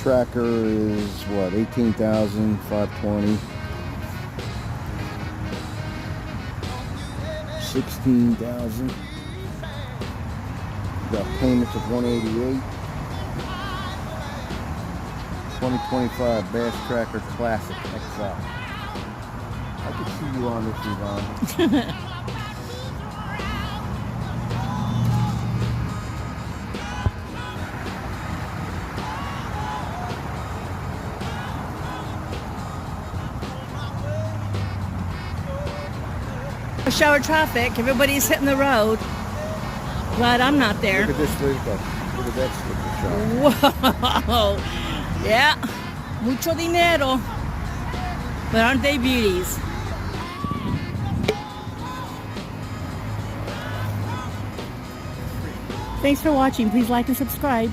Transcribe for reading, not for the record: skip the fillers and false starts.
Tracker is what, 18,520. 16,000. Got payments of 188. 2025 Bass Tracker Classic XL. I could see you on this, Yvonne. Shower traffic, everybody's hitting the road. Glad I'm not there. Look at this sticker. Look at that sticker shot. Whoa! Yeah, mucho dinero. But aren't they beauties? Thanks for watching. Please like and subscribe.